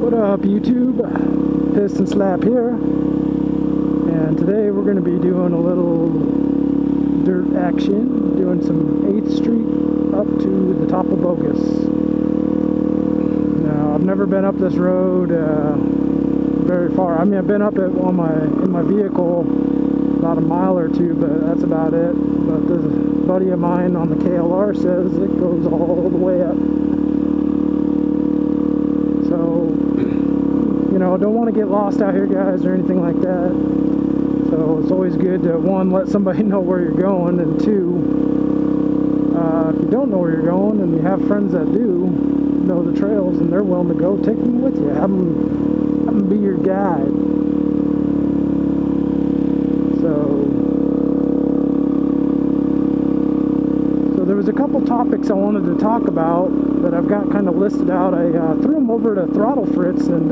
What up, YouTube? Piston Slap here, and today we're going to be doing a little dirt action, doing some 8th Street up to the top of Bogus. Now, I've never been up this road very far. I mean, I've been up it in my vehicle about a mile or two, but that's about it. But this buddy of mine on the KLR says it goes all the way up. So, you know, don't want to get lost out here, guys, or anything like that. So it's always good to, one, let somebody know where you're going, and two, if you don't know where you're going and you have friends that do know the trails and they're willing to go, take them with you. Have them be your guide. So there was a couple topics I wanted to talk about that I've got kind of listed out. I threw them over to Throttle Fritz, and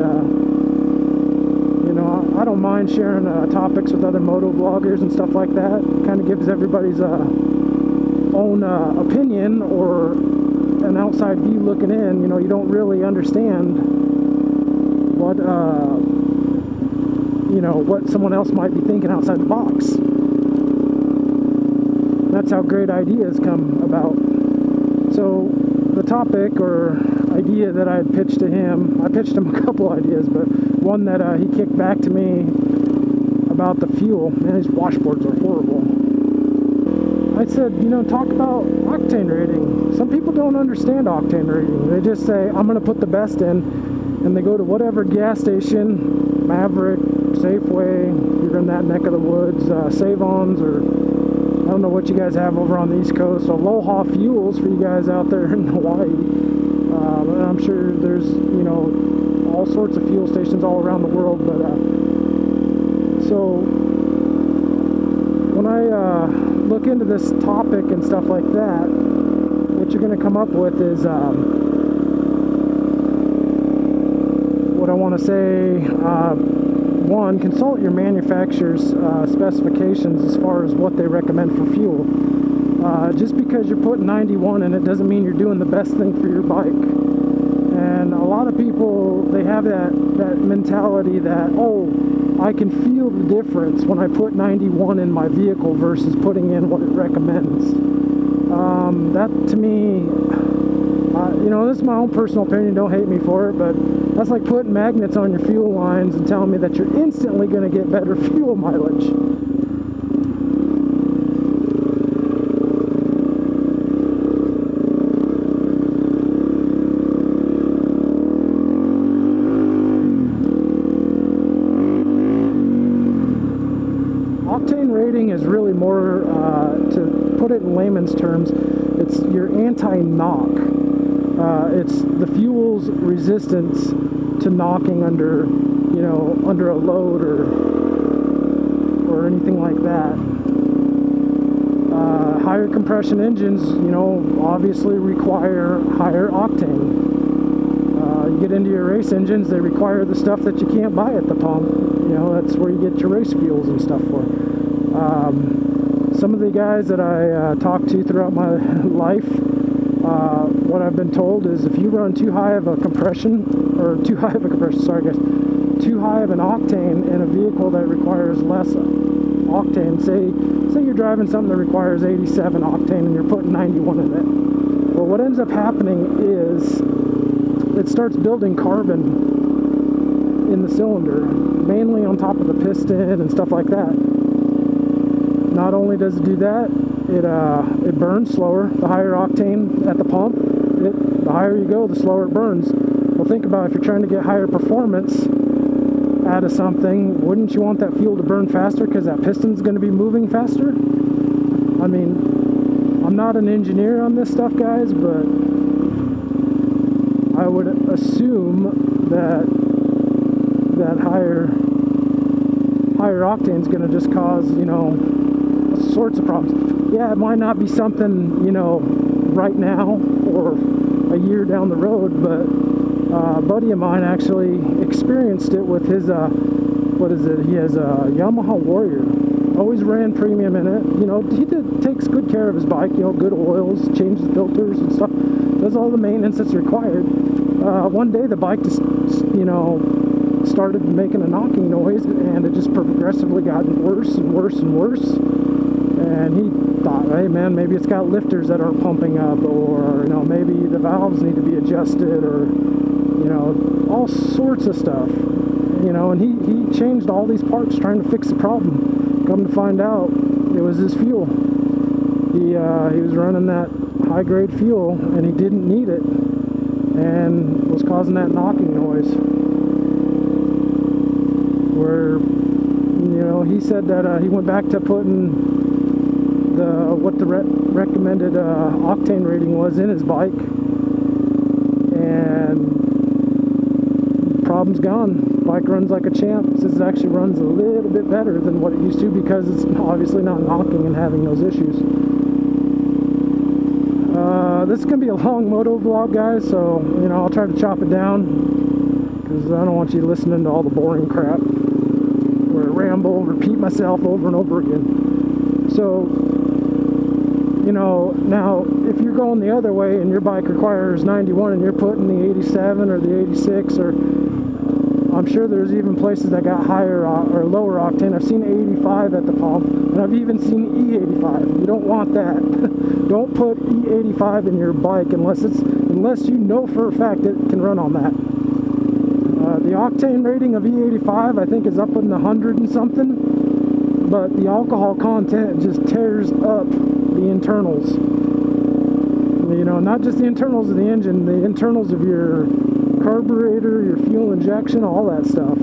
you know, I don't mind sharing topics with other moto vloggers and stuff like that. It kind of gives everybody's own opinion or an outside view looking in. You know, you don't really understand what you know, what someone else might be thinking outside the box. That's how great ideas come about. So the topic or idea that I had pitched to him, I pitched him a couple ideas, but one that he kicked back to me about the fuel. Man, these washboards are horrible. I said, you know, talk about octane rating. Some people don't understand octane rating. They just say, I'm going to put the best in, and they go to whatever gas station, Maverick, Safeway, if you're in that neck of the woods, Save-Ons, or I don't know what you guys have over on the East Coast. Aloha Fuels for you guys out there in Hawaii. I'm sure there's, you know, all sorts of fuel stations all around the world. But so when I look into this topic and stuff like that, what you're going to come up with is what I want to say. One, consult your manufacturer's specifications as far as what they recommend for fuel. Just because you're putting 91 in it doesn't mean you're doing the best thing for your bike. And a lot of people, they have that mentality that, oh, I can feel the difference when I put 91 in my vehicle versus putting in what it recommends. That to me, you know, this is my own personal opinion, don't hate me for it, but that's like putting magnets on your fuel lines and telling me that you're instantly going to get better fuel mileage. Octane rating is really more, to put it in layman's terms, it's your anti-knock. It's the fuel's resistance to knocking under, you know, under a load or anything like that. Higher compression engines, you know, obviously require higher octane. You get into your race engines, they require the stuff that you can't buy at the pump. You know, that's where you get your race fuels and stuff for. Some of the guys that I talked to throughout my life, what I've been told is if you run too high of a compression, too high of an octane in a vehicle that requires less octane, say you're driving something that requires 87 octane and you're putting 91 in it. Well, what ends up happening is it starts building carbon in the cylinder, mainly on top of the piston and stuff like that. Not only does it do that, it burns slower. The higher octane at the pump, the higher you go, the slower it burns. Well, think about if you're trying to get higher performance out of something, wouldn't you want that fuel to burn faster because that piston's going to be moving faster? I mean, I'm not an engineer on this stuff, guys, but I would assume that higher octane is going to just cause, you know, sorts of problems. Yeah, it might not be something, you know, right now or a year down the road, but a buddy of mine actually experienced it with his, what is it? He has a Yamaha Warrior. Always ran premium in it. You know, he takes good care of his bike, you know, good oils, changes the filters and stuff. does all the maintenance that's required. One day the bike just, you know, started making a knocking noise, and it just progressively gotten worse and worse and worse. And he thought, hey man, maybe it's got lifters that aren't pumping up, or you know, maybe the valves need to be adjusted, or you know, all sorts of stuff. You know, and he changed all these parts trying to fix the problem. Come to find out, it was his fuel. He was running that high grade fuel, and he didn't need it, and was causing that knocking noise. Where, you know, he said that he went back to putting what the recommended octane rating was in his bike, and problem's gone. Bike runs like a champ. This actually runs a little bit better than what it used to, because it's obviously not knocking and having those issues. This is going to be a long moto vlog, guys, so, you know, I'll try to chop it down, because I don't want you listening to all the boring crap where I ramble, repeat myself over and over again. So, you know, now, if you're going the other way and your bike requires 91 and you're putting the 87 or the 86, or I'm sure there's even places that got higher or lower octane. I've seen 85 at the pump, and I've even seen E85. You don't want that. Don't put E85 in your bike unless you know for a fact it can run on that. The octane rating of E85, I think, is up in the 100 and something, but the alcohol content just tears up the internals. You know, not just the internals of the engine, the internals of your carburetor, your fuel injection, all that stuff.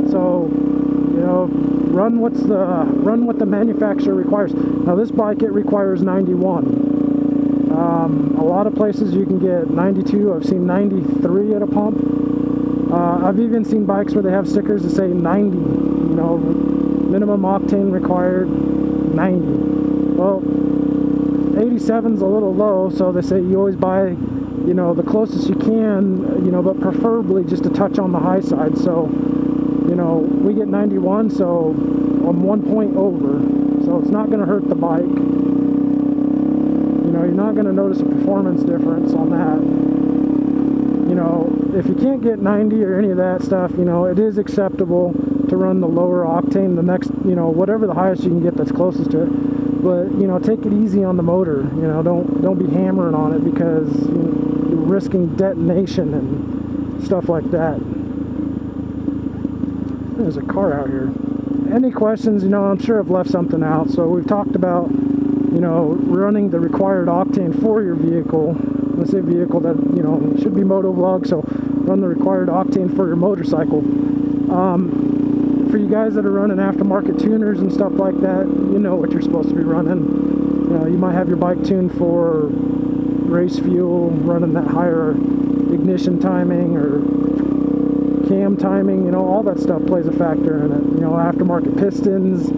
So, you know, run what the manufacturer requires. Now this bike, it requires 91. A lot of places you can get 92. I've seen 93 at a pump. I've even seen bikes where they have stickers that say 90. You know, minimum octane required 90. Well, 87's a little low, so they say you always buy, you know, the closest you can, you know, but preferably just a touch on the high side. So, you know, we get 91, so I'm 1 point over, so it's not going to hurt the bike. You know, you're not going to notice a performance difference on that. You know, if you can't get 90 or any of that stuff, you know, it is acceptable to run the lower octane, the next, you know, whatever the highest you can get that's closest to it. But, you know, take it easy on the motor. You know, don't be hammering on it, because you know, you're risking detonation and stuff like that. There's a car out here. Any questions? You know, I'm sure I've left something out. So we've talked about, you know, running the required octane for your vehicle. Let's say vehicle that, you know, should be moto vlog, so run the required octane for your motorcycle. For you guys that are running aftermarket tuners and stuff like that, you know what you're supposed to be running. You know, you might have your bike tuned for race fuel, running that higher ignition timing or cam timing. You know, all that stuff plays a factor in it. You know, aftermarket pistons,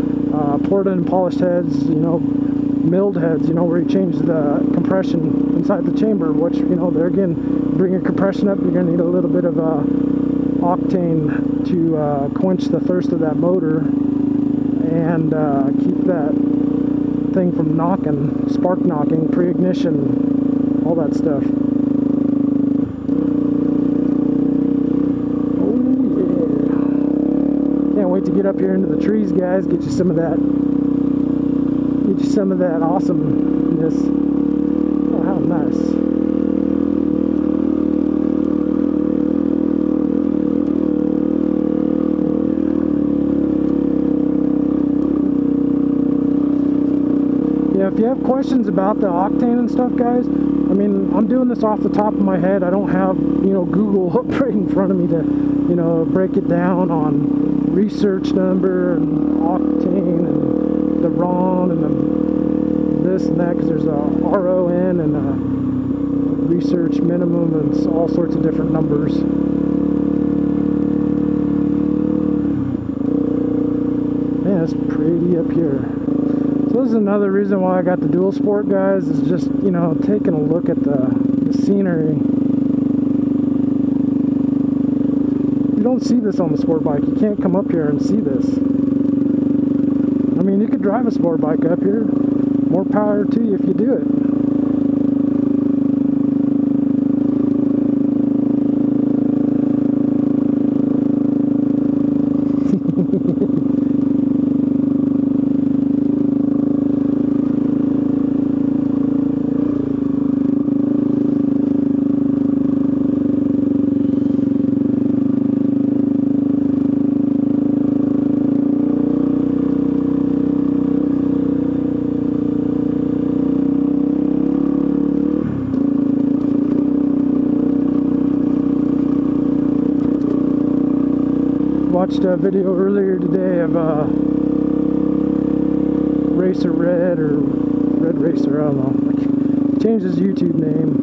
ported and polished heads, you know, milled heads, you know, where you change the compression inside the chamber, which, you know, there again, bring your compression up, you're going to need a little bit of octane to quench the thirst of that motor and keep that thing from knocking, spark knocking, pre-ignition, all that stuff. Oh yeah. Can't wait to get up here into the trees, guys, get you some of that awesomeness. Oh, how nice. If you have questions about the octane and stuff, guys, I mean, I'm doing this off the top of my head. I don't have, you know, Google right in front of me to, you know, break it down on research number and octane and the RON and the this and that, because there's a RON and a research minimum and all sorts of different numbers. Man, it's pretty up here. So this is another reason why I got the dual sport, guys, is just, you know, taking a look at the scenery. You don't see this on the sport bike. You can't come up here and see this. I mean, you could drive a sport bike up here, more power to you if you do it. Watched a video earlier today of Racer Red or Red Racer, I don't know. He changed his YouTube name.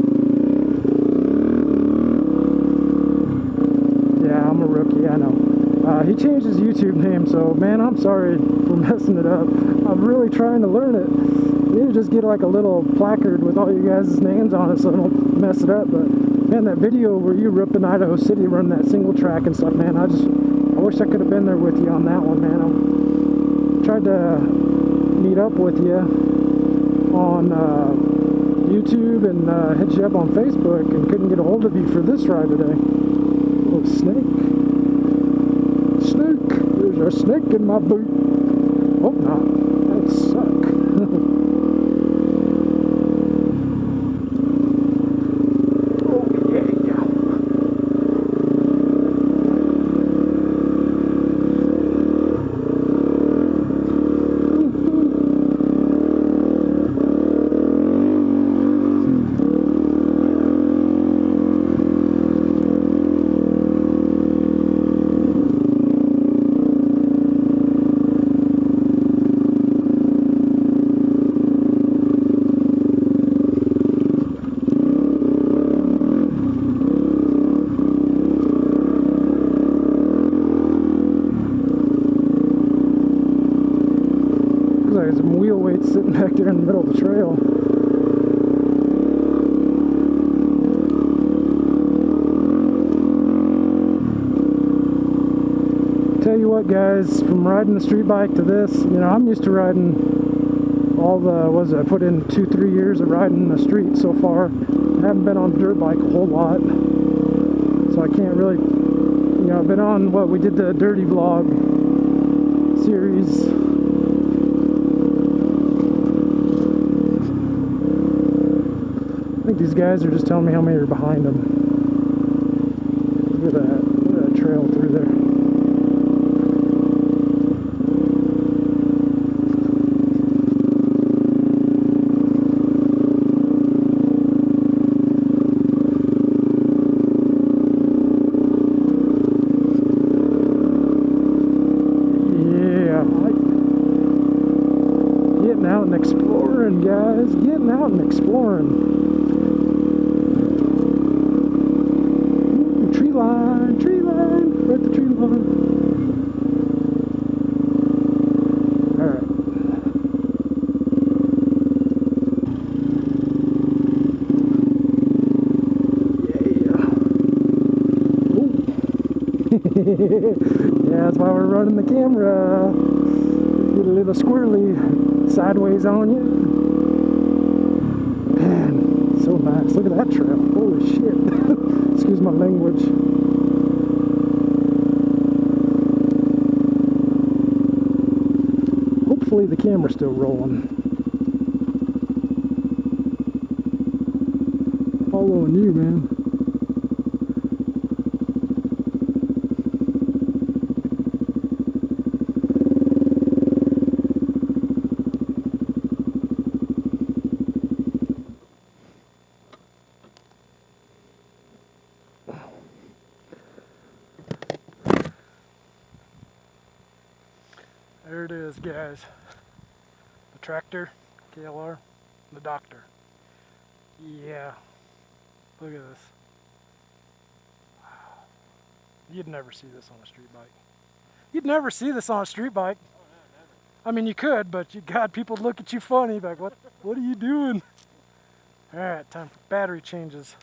Yeah, I'm a rookie, I know. He changed his YouTube name, so man, I'm sorry for messing it up. I'm really trying to learn it. You need to just get like a little placard with all you guys' names on it so I don't mess it up. But man, that video where you were up in Idaho City running that single track and stuff, man, I wish I could have been there with you on that one, man. I tried to meet up with you on YouTube and hit you up on Facebook and couldn't get a hold of you for this ride today. Oh, snake. Snake! There's a snake in my boot. Hope not. That'd suck. There's some wheel weights sitting back there in the middle of the trail. Tell you what, guys, from riding the street bike to this, you know, I'm used to riding all the, I put in 2-3 years of riding the street so far. I haven't been on a dirt bike a whole lot, so I can't really, you know, I've been on what we did the Dirt-E-Vlog series. I think these guys are just telling me how many are behind them. Look at that trail through there. Yeah, getting out and exploring, guys. Getting out and exploring. Tree line, right the tree line. Alright. Yeah. Yeah, that's why we're running the camera. Get a little squirrely sideways on you. Man, so nice. Look at that trail. Holy shit. Excuse my language. Hopefully the camera's still rolling. Following you, man. There it is, guys. The tractor, KLR, the doctor. Yeah. Look at this. Wow. You'd never see this on a street bike. You'd never see this on a street bike. Oh, no, never. I mean, you could, but God, people look at you funny, like, what are you doing? All right, time for battery changes.